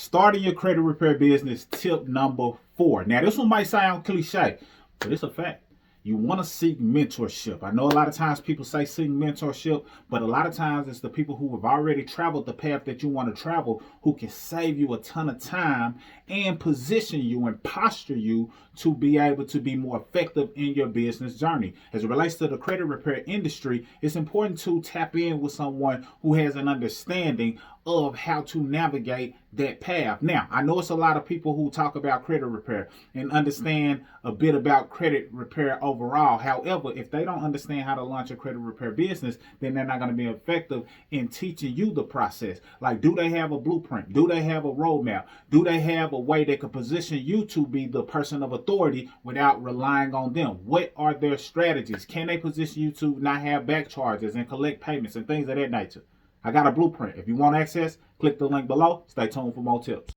Starting your credit repair business, tip number 4. Now, this one might sound cliche, but it's a fact. You want to seek mentorship. I know a lot of times people say seek mentorship, but a lot of times it's the people who have already traveled the path that you want to travel who can save you a ton of time and position you and posture you to be able to be more effective in your business journey. As it relates to the credit repair industry, it's important to tap in with someone who has an understanding of how to navigate that path. Now, I know it's a lot of people who talk about credit repair and understand a bit about credit repair overall. However, if they don't understand how to launch a credit repair business, then they're not going to be effective in teaching you the process. Like, do they have a blueprint? Do they have a roadmap? Do they have a way that can position you to be the person of authority without relying on them? What are their strategies? Can they position you to not have back charges and collect payments and things of that nature? I got a blueprint. If you want access, click the link below. Stay tuned for more tips.